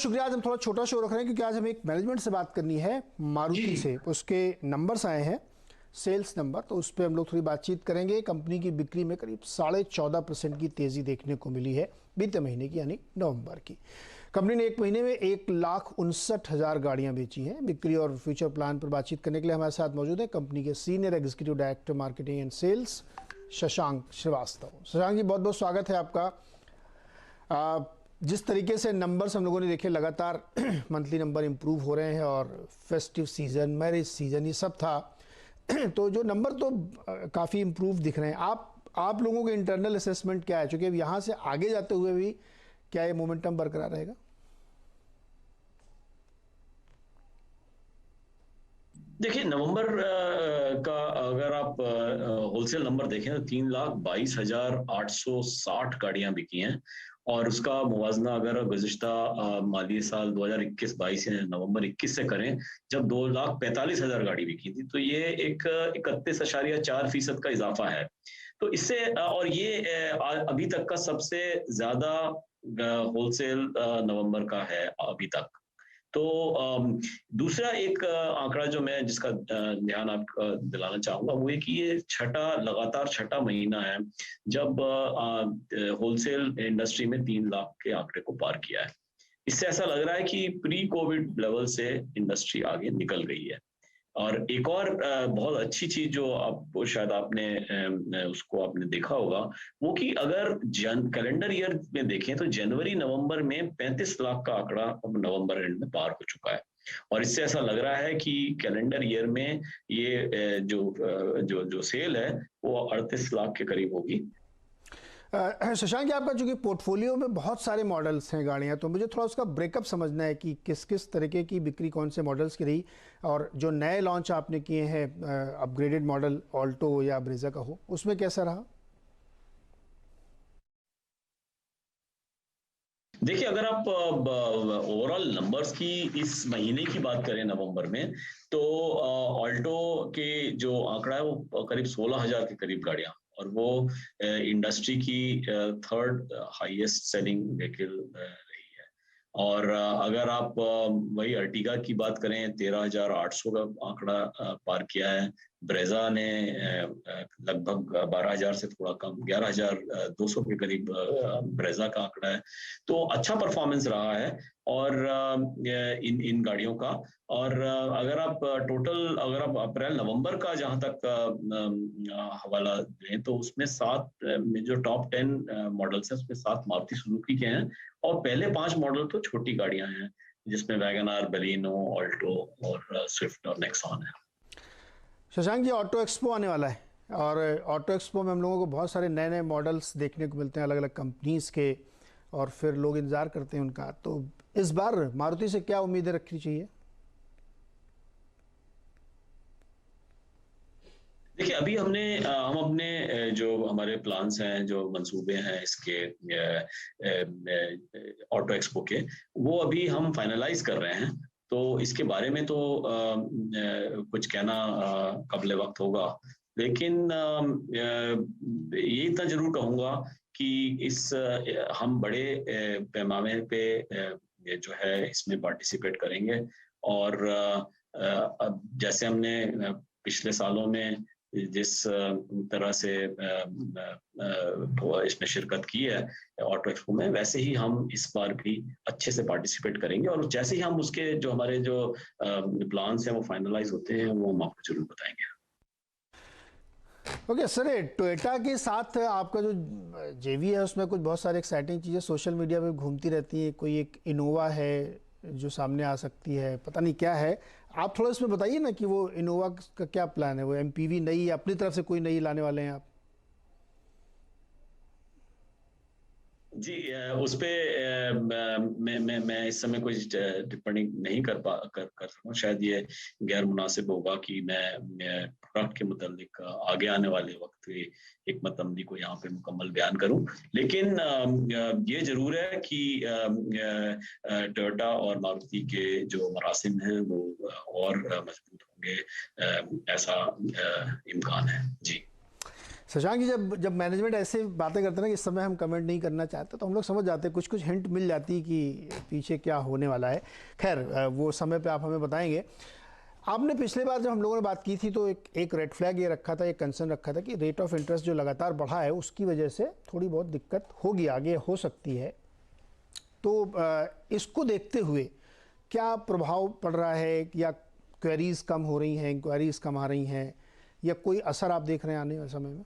शुक्रिया। आज हम थोड़ा छोटा शो रख रहे हैं क्योंकि आज हमें एक मैनेजमेंट से बात करनी है, मारुति से। उसके नंबर्स आए हैं, सेल्स नंबर, तो उस पर हम लोग थोड़ी बातचीत करेंगे। कंपनी की बिक्री में करीब 14.5% की तेज़ी देखने को मिली है बीते महीने की, यानी नवंबर की। कंपनी ने एक महीने में 1,59,000 गाड़ियां बेची हैं। बिक्री और फ्यूचर प्लान पर बातचीत करने के लिए हमारे साथ मौजूद है कंपनी के senior executive director marketing and sales Shashank Srivastava. Shashank ji, बहुत बहुत स्वागत है आपका। जिस तरीके से नंबर्स हम लोगों ने देखे, लगातार मंथली नंबर इम्प्रूव हो रहे हैं और फेस्टिव सीज़न, मैरिज सीज़न, ये सब था तो जो नंबर तो काफ़ी इम्प्रूव दिख रहे हैं। आप लोगों के इंटरनल असेसमेंट क्या है, चूँकि अब यहाँ से आगे जाते हुए भी क्या ये मोमेंटम बरकरार रहेगा? देखिए, नवंबर का अगर आप होलसेल नंबर देखें तो 3,22,860 गाड़ियां बिकी हैं। और उसका मुवाजना अगर गुज़िश्ता माली साल 2021-22 नवंबर 21 से करें, जब 2,45,000 गाड़ी बिकी थी, तो ये एक 31.4% का इजाफा है। तो इससे और ये अभी तक का सबसे ज्यादा होलसेल नवंबर का है अभी तक। तो दूसरा एक आंकड़ा जो मैं जिसका ध्यान आपका दिलाना चाहूंगा वो है कि ये लगातार छठा महीना है जब होलसेल इंडस्ट्री में 3 लाख के आंकड़े को पार किया है। इससे ऐसा लग रहा है कि प्री कोविड लेवल से इंडस्ट्री आगे निकल गई है। और एक और बहुत अच्छी चीज जो आप शायद उसको आपने देखा होगा, वो कि अगर कैलेंडर ईयर में देखें तो जनवरी नवंबर में 35 लाख का आंकड़ा अब नवंबर एंड में पार हो चुका है। और इससे ऐसा लग रहा है कि कैलेंडर ईयर में ये जो सेल है वो 38 लाख के करीब होगी। शशांक जी, आपका चूंकि पोर्टफोलियो में बहुत सारे मॉडल्स हैं गाड़ियां, तो मुझे थोड़ा उसका ब्रेकअप समझना है कि किस किस तरीके की बिक्री कौन से मॉडल्स की रही, और जो नए लॉन्च आपने किए हैं अपग्रेडेड मॉडल ऑल्टो या ब्रेजा का हो, उसमें कैसा रहा? देखिए, अगर आप ओवरऑल नंबर्स की इस महीने की बात करें नवंबर में, तो ऑल्टो के जो आंकड़ा है वो करीब 16,000 के करीब गाड़ियां, और वो इंडस्ट्री की थर्ड हाईएस्ट सेलिंग व्हीकल रही है। और अगर आप वही अर्टिगा की बात करें, 13,800 का आंकड़ा पार किया है। ब्रेजा ने लगभग 12,000 से थोड़ा कम 11,200 के करीब ब्रेजा का आंकड़ा है। तो अच्छा परफॉर्मेंस रहा है और इन गाड़ियों का। और अगर आप अप्रैल नवंबर का जहां तक हवाला दें, तो उसमें 7 में जो टॉप 10 मॉडल्स हैं उसमें 7 मारुति सुजुकी के हैं, और पहले 5 मॉडल तो छोटी गाड़ियां हैं जिसमें वैगन आर, बलिनो, ऑल्टो और स्विफ्ट और नेक्सॉन है। शशांक जी, ऑटो एक्सपो आने वाला है, और ऑटो एक्सपो में हम लोगों को बहुत सारे नए नए मॉडल्स देखने को मिलते हैं अलग अलग कंपनीज के, और फिर लोग इंतज़ार करते हैं उनका। तो इस बार मारुति से क्या उम्मीदें रखनी चाहिए? देखिए, अभी हम अपने जो हमारे प्लान्स हैं, जो मंसूबे हैं इसके ऑटो एक्सपो के, वो अभी हम फाइनलाइज कर रहे हैं। तो इसके बारे में तो कुछ कहना कबले वक्त होगा, लेकिन ये इतना जरूर कहूँगा कि हम बड़े पैमाने पे जो है इसमें पार्टिसिपेट करेंगे। और अब जैसे हमने पिछले सालों में जिस तरह से इसमें शिरकत की है ऑटो एक्सपो में, वैसे ही हम इस बार भी अच्छे से पार्टिसिपेट करेंगे। और जैसे ही हम उसके जो हमारे जो प्लान्स हैं वो फाइनलाइज होते हैं, वो हम आपको जरूर बताएंगे। ओके सर, टोयोटा के साथ आपका जो जेवी है उसमें कुछ बहुत सारे एक्साइटिंग चीज़ें सोशल मीडिया पे घूमती रहती हैं। कोई एक इनोवा है जो सामने आ सकती है, पता नहीं क्या है। आप थोड़ा इसमें बताइए ना कि वो इनोवा का क्या प्लान है, वो एमपीवी नई अपनी तरफ से कोई नई लाने वाले हैं आप? जी, उस पे मैं इस समय कोई टिप्पणी नहीं कर सकूँ। शायद ये गैर मुनासिब होगा कि मैं प्रोडक्ट के मुतालिक आगे आने वाले वक्त की हिकमत अमली को यहाँ पे मुकम्मल बयान करूँ। लेकिन ये जरूर है कि टोयोटा और मारुति के जो मरासिम हैं वो और मजबूत होंगे, ऐसा इम्कान है। जी शशांक जी, जब जब मैनेजमेंट ऐसे बातें करते हैं ना कि इस समय हम कमेंट नहीं करना चाहते, तो हम लोग समझ जाते हैं, कुछ कुछ हिंट मिल जाती कि पीछे क्या होने वाला है। खैर, वो समय पे आप हमें बताएंगे। आपने पिछले बार जब हम लोगों ने बात की थी तो एक रेड फ्लैग ये रखा था, एक कंसर्न रखा था कि रेट ऑफ इंटरेस्ट जो लगातार बढ़ा है उसकी वजह से थोड़ी बहुत दिक्कत होगी, आगे हो सकती है। तो इसको देखते हुए क्या प्रभाव पड़ रहा है, या क्वेरीज कम हो रही हैं, इंक्वायरीज कम आ रही हैं, या कोई असर आप देख रहे हैं आने वाले समय में?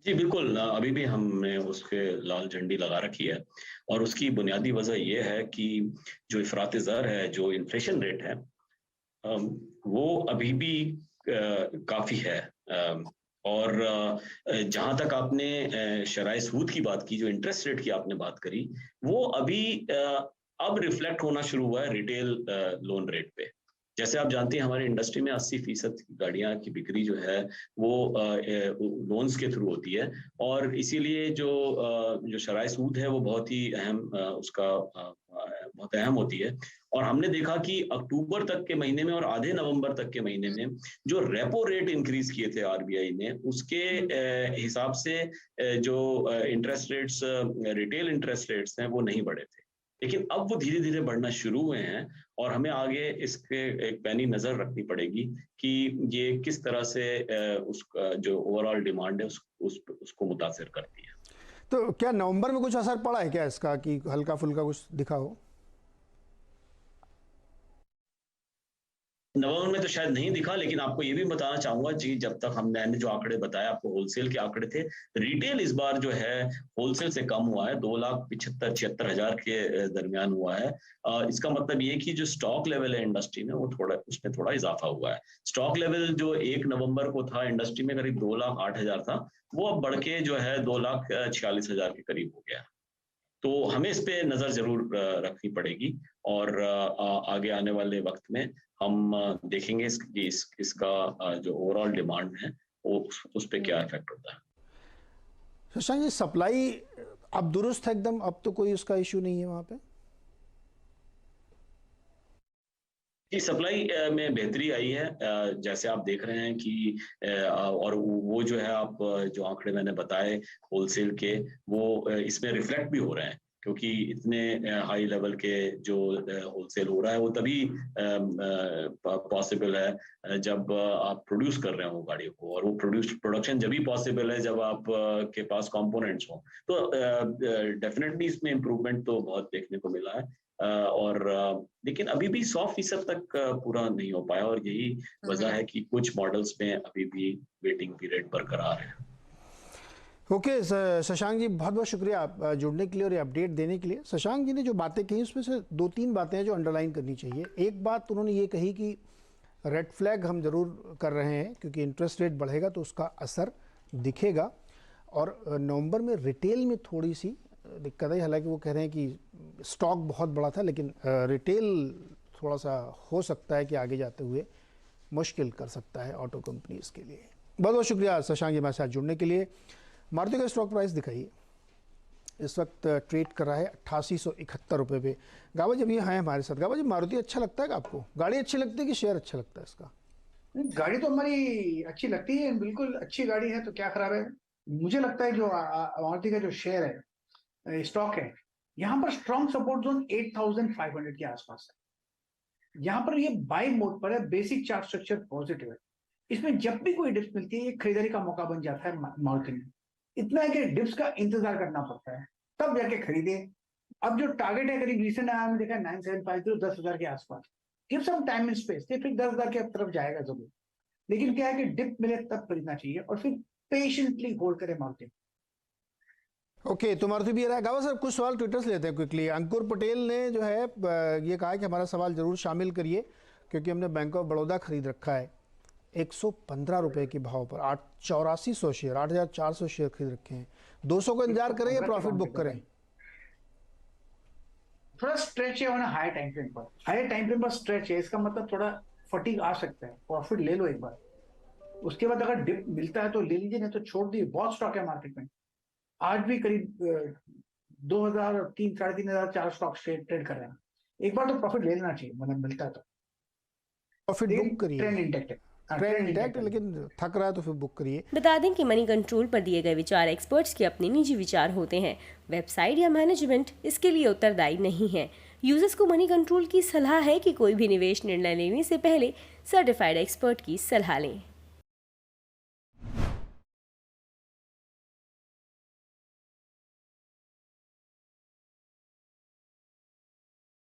जी बिल्कुल, अभी भी हमने उसके लाल झंडी लगा रखी है। और उसकी बुनियादी वजह ये है कि जो इफरात ज़र है, जो इन्फ्लेशन रेट है, अम, वो अभी भी काफ़ी है। और जहाँ तक आपने शराय सूद की बात की, जो इंटरेस्ट रेट की आपने बात करी, वो अभी अब रिफ्लेक्ट होना शुरू हुआ है रिटेल लोन रेट पे। जैसे आप जानते हैं, हमारी इंडस्ट्री में 80% गाड़ियाँ की बिक्री जो है वो लोन्स के थ्रू होती है। और इसीलिए जो शराय सूद है वो बहुत ही अहम बहुत अहम होती है। और हमने देखा कि अक्टूबर तक के महीने में और आधे नवंबर तक के महीने में जो रेपो रेट इंक्रीज किए थे आरबीआई ने, उसके हिसाब से जो interest rates, retail interest rates हैं, वो नहीं बढ़े थे। लेकिन अब वो धीरे धीरे बढ़ना शुरू हुए हैं। और हमें आगे इसके एक पैनी नजर रखनी पड़ेगी कि ये किस तरह से उसका जो ओवरऑल डिमांड है उसको मुतासिर करती है। तो क्या नवंबर में कुछ असर पड़ा है क्या इसका, कि हल्का फुल्का कुछ दिखा हो? नवंबर में तो शायद नहीं दिखा, लेकिन आपको ये भी बताना चाहूंगा जी, जब तक मैंने जो आंकड़े बताए आपको, होलसेल के आंकड़े थे। रिटेल इस बार जो है होलसेल से कम हुआ है, 2,75,76,000 के दरमियान हुआ है। इसका मतलब ये कि जो स्टॉक लेवल है इंडस्ट्री में, वो थोड़ा उसमें थोड़ा इजाफा हुआ है। स्टॉक लेवल जो 1 नवंबर को था इंडस्ट्री में, करीब 2,08,000 था, वो अब बढ़ के जो है 2,46,000 के करीब हो गया। तो हमें इस पे नज़र ज़रूर रखनी पड़ेगी। और आगे आने वाले वक्त में हम देखेंगे इसका जो ओवरऑल डिमांड है वो उस पे क्या इफेक्ट होता है। शशांक जी, सप्लाई अब दुरुस्त है एकदम, अब तो कोई उसका इशू नहीं है वहाँ पे? जी, सप्लाई में बेहतरी आई है, जैसे आप देख रहे हैं कि और वो जो है, आप जो आंकड़े मैंने बताए होलसेल के, वो इसमें रिफ्लेक्ट भी हो रहे हैं। क्योंकि इतने हाई लेवल के जो होलसेल हो रहा है वो तभी पॉसिबल है जब आप प्रोड्यूस कर रहे हो गाड़ियों को। और वो प्रोडक्शन जब भी पॉसिबल है जब आप के पास कंपोनेंट्स हो। तो डेफिनेटली इसमें इम्प्रूवमेंट तो बहुत देखने को मिला है। और लेकिन अभी भी 100% तक पूरा नहीं हो पाया। और यही वजह है कि कुछ मॉडल्स में अभी भी वेटिंग पीरियड बरकरार है। ओके, शशांक जी, बहुत बहुत शुक्रिया आप जुड़ने के लिए और ये अपडेट देने के लिए। शशांक जी ने जो बातें कही उसमें से दो तीन बातें हैं जो अंडरलाइन करनी चाहिए। एक बात उन्होंने ये कही कि रेड फ्लैग हम ज़रूर कर रहे हैं, क्योंकि इंटरेस्ट रेट बढ़ेगा तो उसका असर दिखेगा। और नवंबर में रिटेल में थोड़ी सी दिक्कत है, हालांकि वो कह रहे हैं कि स्टॉक बहुत बड़ा था, लेकिन रिटेल थोड़ा सा हो सकता है कि आगे जाते हुए मुश्किल कर सकता है ऑटो कंपनीज के लिए। बहुत बहुत शुक्रिया शशांक जी हमारे साथ जुड़ने के लिए। मारुति का स्टॉक प्राइस दिखाइए। इस वक्त ट्रेड कर रहा है 8871 रुपये पे। गाबा जब ये हैं हमारे साथ, गाबा जी, मारुति अच्छा लगता है आपको? गाड़ी अच्छी लगती है कि शेयर अच्छा लगता है इसका? गाड़ी तो हमारी अच्छी लगती है, बिल्कुल अच्छी गाड़ी है, तो क्या खराब है। मुझे लगता है जो मारुति का जो शेयर है, स्टॉक है, यहाँ पर स्ट्रॉन्ग सपोर्ट जोन 8500 के आसपास है। यहाँ पर ये बाई मोड पर है, बेसिक चार्ट स्ट्रक्चर पॉजिटिव है। इसमें जब भी कोई डिप्स मिलती है ये खरीदारी का मौका बन जाता है मारुति में। इतना है कि डिप्स का इंतजार करना पड़ता है, तब जाके खरीदे। अब जो टारगेट है, करीब रिसेंट आया हमने देखा 9750, 10,000 के आसपास। Give some time and space, फिर 10,000 के तरफ जाएगा जरूर। लेकिन क्या है कि डिप मिले तब खरीदना चाहिए और फिर पेशेंटली होल्ड करें मार्केट। ओके, तो मारुति भी रहा है। गावा सर, कुछ सवाल ट्विटर से लेते हैं क्विकली। अंकुर पटेल ने जो है ये कहा है कि हमारा सवाल जरूर शामिल करिए, क्योंकि हमने बैंक ऑफ बड़ौदा खरीद रखा है 115 रुपये के भाव पर, 8400 शेयर, 8400 शेयर खरीद रखे हैं। 200 को इंतजार करें या प्रॉफिट बुक करें? थोड़ा स्ट्रेच है हाई टाइम फ्रेम पर, हाई टाइम फ्रेम पर स्ट्रेच है, इसका मतलब थोड़ा फटीग आ सकता है। प्रॉफिट ले लो एक बार, उसके बाद अगर डिप मिलता है तो ले लीजिए, नहीं तो छोड़ दिए। बहुत स्टॉक है मार्केट में, आज भी करीब 2,000, 3,000, 3,500 स्टॉक ट्रेड कर रहे हैं। एक बार तो प्रॉफिट ले लेना चाहिए, मतलब मिलता है तो। प्रॉफिट बुक करिए। ट्रेंड इंटेक्ट है। ट्रेंड इंटैक्ट है, लेकिन थक रहा है तो फिर बुक करिए। बता दें कि मनी कंट्रोल पर दिए गए विचार एक्सपर्ट्स के अपने निजी विचार होते हैं। वेबसाइट या मैनेजमेंट इसके लिए उत्तरदायी नहीं है। यूजर्स को मनी कंट्रोल की सलाह है कि कोई भी निवेश निर्णय लेने से पहले सर्टिफाइड एक्सपर्ट की सलाह लें।